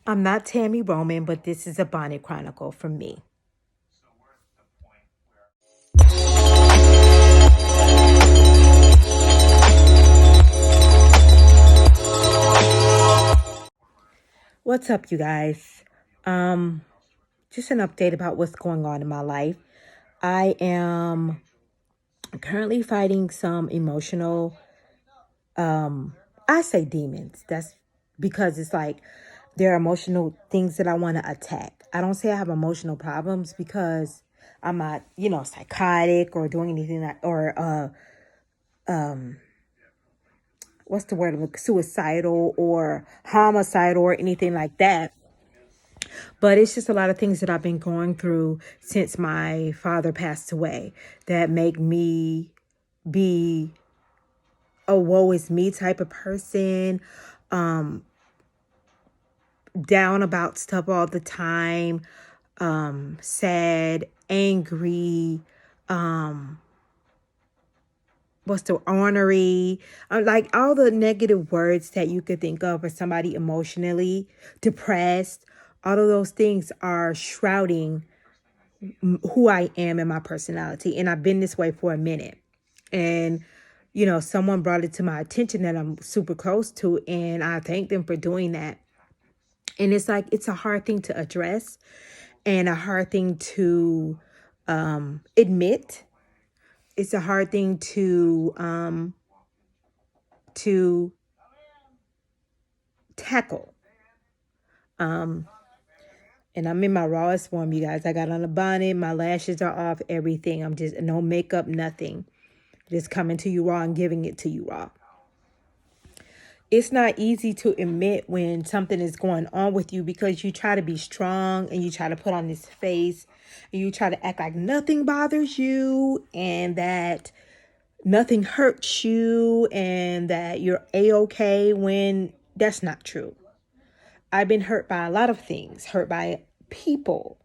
I'm not Tammy Roman, but this is a Bonnet Chronicle from me. What's up, you guys? Um, just an update about what's going on in my life. I am currently fighting some emotional, I say demons. That's because it's like there are emotional things that I want to attack. I don't say I have emotional problems because I'm not, psychotic or doing anything that, or what's the word? Like suicidal or homicidal or anything like that. But it's just a lot of things that I've been going through since my father passed away that make me be a woe is me type of person, um, down about stuff all the time, sad, angry, um, what's the ornery, like all the negative words that you could think of for somebody emotionally depressed. All of those things are shrouding who I am and my personality. And I've been this way for a minute. And, someone brought it to my attention that I'm super close to, and I thank them for doing that. And it's like, it's a hard thing to address and a hard thing to admit. It's a hard thing to tackle. Um, and I'm in my rawest form, you guys. I got on a bonnet, my lashes are off, everything. I'm just no makeup, nothing. Just coming to you raw and giving it to you raw. It's not easy to admit when something is going on with you because you try to be strong and you try to put on this face and you try to act like nothing bothers you and that nothing hurts you and that you're a-okay when that's not true. I've been hurt by a lot of things, hurt by people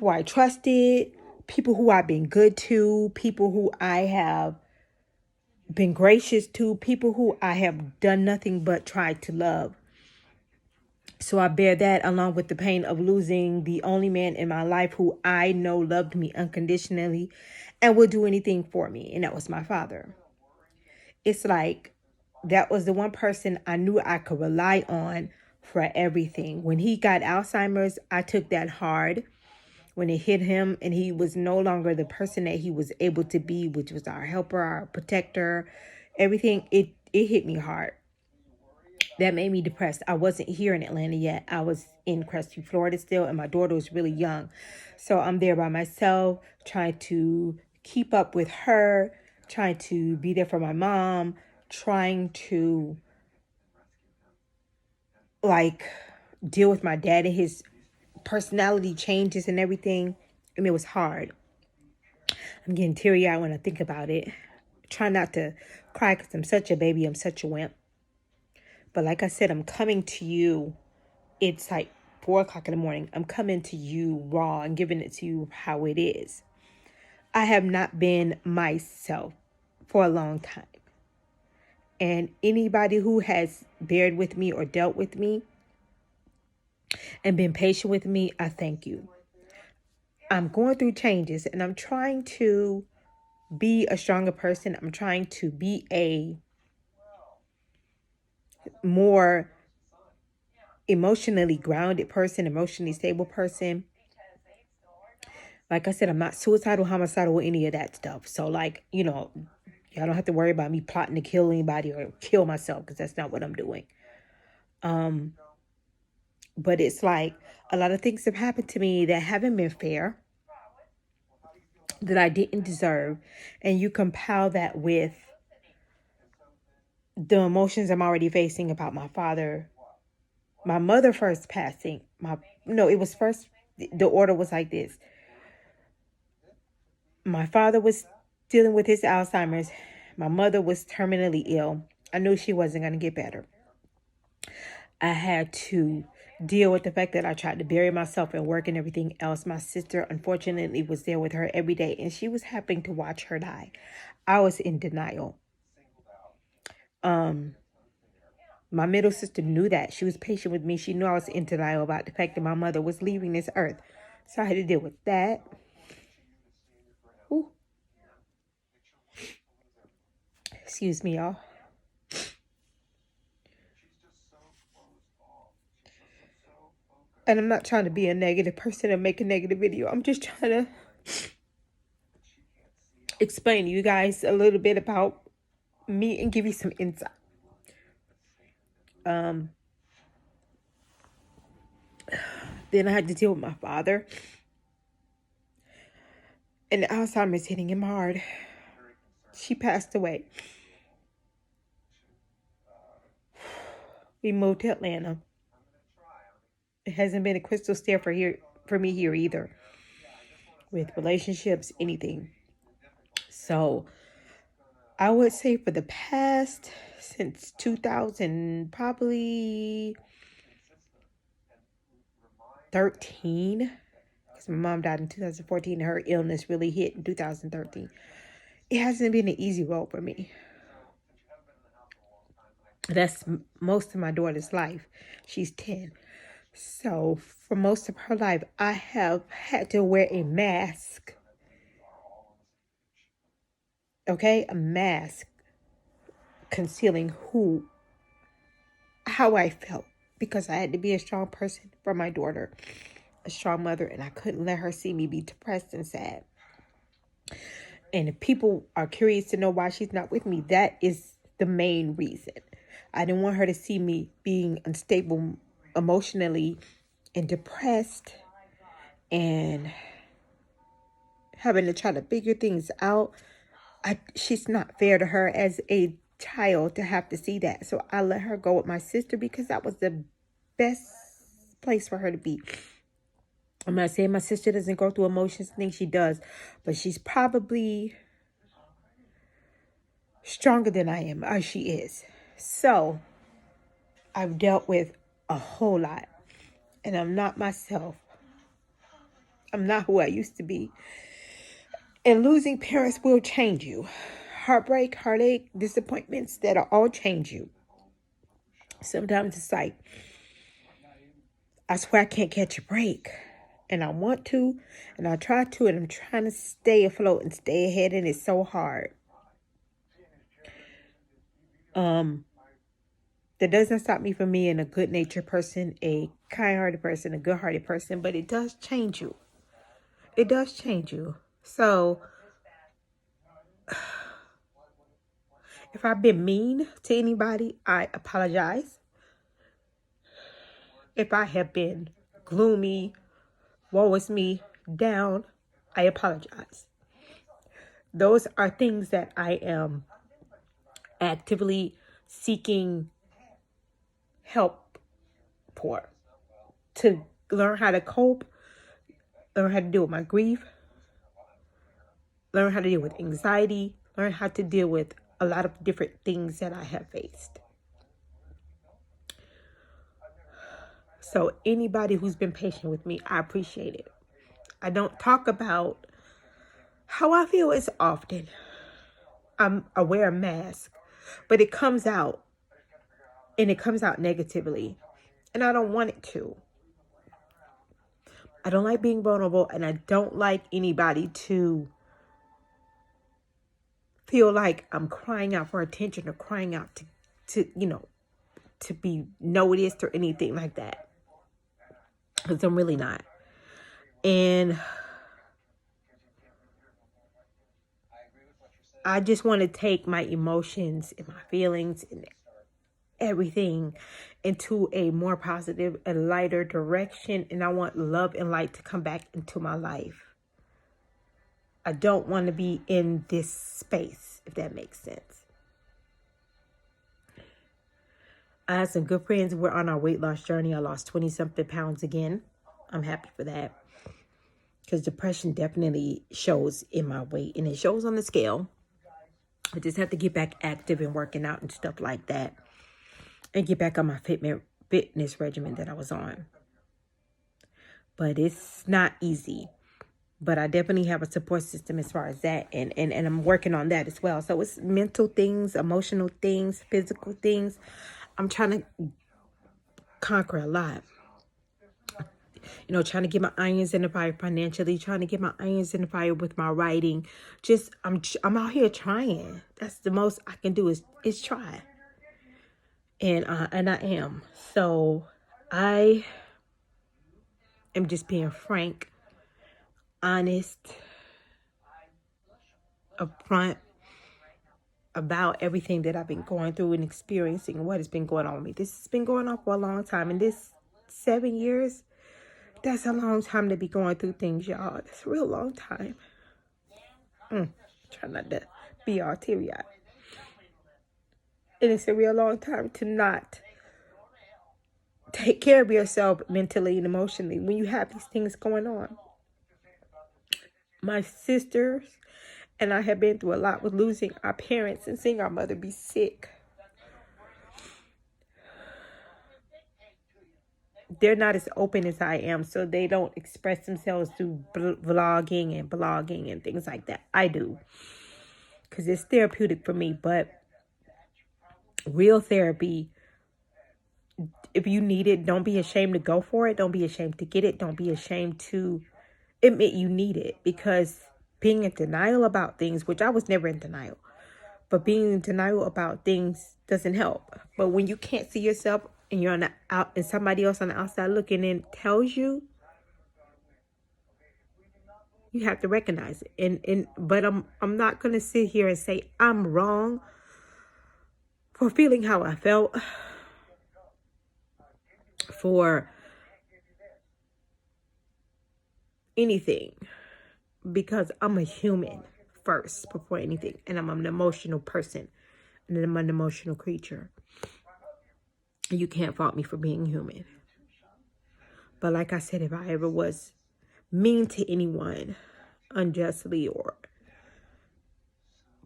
I trusted, people who I've been good to, people who I have been gracious to, people who I have done nothing but tried to love. So I bear that along with the pain of losing the only man in my life who I know loved me unconditionally and would do anything for me. And that was my father. It's like that was the one person I knew I could rely on for everything. When he got Alzheimer's, I took that hard when it hit him and he was no longer the person that he was able to be, which was our helper, our protector, everything. It hit me hard. That made me depressed. I wasn't here in Atlanta yet. I was in Crestview, Florida still, and my daughter was really young. So I'm there by myself, trying to keep up with her, trying to be there for my mom, trying to like deal with my dad and his personality changes and everything. And it was hard. I'm getting teary eyed when I think about it. Try not to cry because I'm such a baby. I'm such a wimp. But like I said, I'm coming to you. It's like 4 o'clock in the morning. I'm coming to you raw and giving it to you how it is. I have not been myself for a long time. And anybody who has bared with me or dealt with me and been patient with me, I thank you. I'm going through changes and I'm trying to be a stronger person. I'm trying to be a more emotionally grounded person, emotionally stable person. Like I said, I'm not suicidal, homicidal, or any of that stuff. So, like, y'all don't have to worry about me plotting to kill anybody or kill myself because that's not what I'm doing. But it's like a lot of things have happened to me that haven't been fair, that I didn't deserve. And you compile that with the emotions I'm already facing about my father, my mother first passing. It was first, the order was like this. My father was dealing with his Alzheimer's. My mother was terminally ill. I knew she wasn't going to get better. I had to deal with the fact that I tried to bury myself in work and everything else. My sister, unfortunately, was there with her every day, and she was having to watch her die. I was in denial. My middle sister knew that. She was patient with me. She knew I was in denial about the fact that my mother was leaving this earth. So I had to deal with that. Ooh. Excuse me, y'all. And I'm not trying to be a negative person and make a negative video. I'm just trying to explain to you guys a little bit about me and give you some insight. Then I had to deal with my father. And the Alzheimer's hitting him hard. She passed away. We moved to Atlanta. It hasn't been a crystal stair for me here either. With relationships, anything. So I would say for the past, since 2000, probably 13, because my mom died in 2014, her illness really hit in 2013. It hasn't been an easy road for me. That's most of my daughter's life. She's 10. So for most of her life, I have had to wear a mask. Okay? A mask concealing how I felt. Because I had to be a strong person for my daughter. A strong mother. And I couldn't let her see me be depressed and sad. And if people are curious to know why she's not with me, that is the main reason. I didn't want her to see me being unstable emotionally and depressed and having to try to figure things out. She's not fair to her as a child to have to see that. So I let her go with my sister because that was the best place for her to be. I'm not saying my sister doesn't go through emotions. I think she does. But she's probably stronger than I am. Or she is. So I've dealt with a whole lot. And I'm not myself. I'm not who I used to be. And losing parents will change you. Heartbreak, heartache, disappointments, that'll all change you. Sometimes it's like, I swear I can't catch a break. And I want to, and I try to, and I'm trying to stay afloat and stay ahead, and it's so hard. That doesn't stop me from being a good-natured person, a kind-hearted person, a good-hearted person, but it does change you. It does change you. So, if I've been mean to anybody, I apologize. If I have been gloomy, woe is me, down, I apologize. Those are things that I am actively seeking help for. To learn how to cope, learn how to deal with my grief, learn how to deal with anxiety, learn how to deal with a lot of different things that I have faced. So anybody who's been patient with me, I appreciate it. I don't talk about how I feel as often. I wear a mask, but it comes out, and it comes out negatively, and I don't want it to. I don't like being vulnerable, and I don't like anybody to feel like I'm crying out for attention or crying out to be noticed or anything like that. Because I'm really not. And I just want to take my emotions and my feelings and everything into a more positive and lighter direction. And I want love and light to come back into my life. I don't want to be in this space, if that makes sense. I had some good friends. We're on our weight loss journey. I lost 20-something pounds again. I'm happy for that. Because depression definitely shows in my weight. And it shows on the scale. I just have to get back active and working out and stuff like that. And get back on my fitness regimen that I was on. But it's not easy. But I definitely have a support system as far as that. And I'm working on that as well. So it's mental things, emotional things, physical things. I'm trying to conquer a lot. You know, trying to get my irons in the fire financially, trying to get my irons in the fire with my writing. Just, I'm out here trying. That's the most I can do is try. And I am. So I am just being frank, honest, upfront about everything that I've been going through and experiencing, what has been going on with me. This has been going on for a long time. And this 7 years, that's a long time to be going through things, y'all. That's a real long time. Try not to be all teary-eyed. And it's a real long time to not take care of yourself mentally and emotionally when you have these things going on. My sisters and I have been through a lot with losing our parents and seeing our mother be sick. They're not as open as I am, so they don't express themselves through vlogging and blogging and things like that. I do, because it's therapeutic for me. But real therapy, if you need it, don't be ashamed to go for it. Don't be ashamed to get it. Don't be ashamed to admit you need it, because being in denial about things, which I was never in denial, but being in denial about things doesn't help. But when you can't see yourself and you're on the out and somebody else on the outside looking in tells you, you have to recognize it. But I'm not gonna sit here and say I'm wrong for feeling how I felt, for anything, because I'm a human first before anything, and I'm an emotional person, and I'm an emotional creature. You can't fault me for being human. But like I said, if I ever was mean to anyone unjustly, or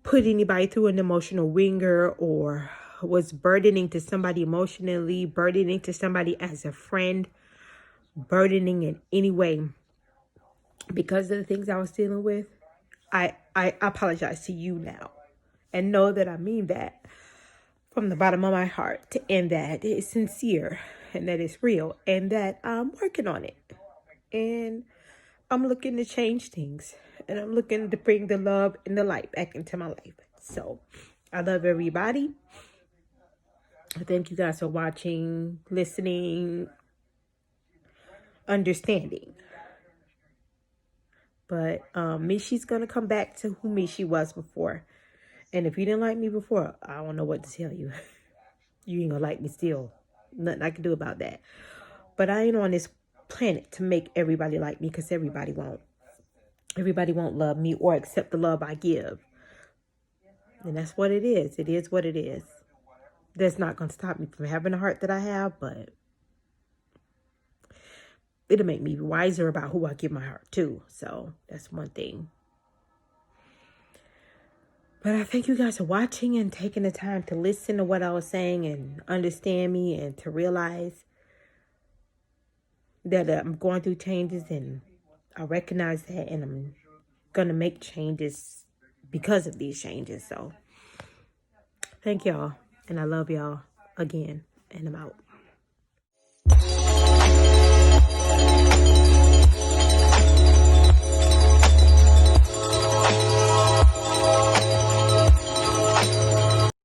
put anybody through an emotional ringer, or was burdening to somebody emotionally, burdening to somebody as a friend, burdening in any way because of the things I was dealing with, I apologize to you now, and know that I mean that from the bottom of my heart, and that it's sincere, and that it's real, and that I'm working on it, and I'm looking to change things, and I'm looking to bring the love and the light back into my life. So I love everybody. Thank you guys for watching, listening, understanding. But Mishy's gonna come back to who Mishy was before. And if you didn't like me before, I don't know what to tell you. You ain't gonna like me still. Nothing I can do about that. But I ain't on this planet to make everybody like me, because everybody won't. Everybody won't love me or accept the love I give. And that's what it is. It is what it is. That's not going to stop me from having the heart that I have, but it'll make me wiser about who I give my heart to. So that's one thing. But I thank you guys for watching and taking the time to listen to what I was saying and understand me, and to realize that I'm going through changes, and I recognize that, and I'm going to make changes because of these changes. So thank y'all, and I love y'all again, and I'm out.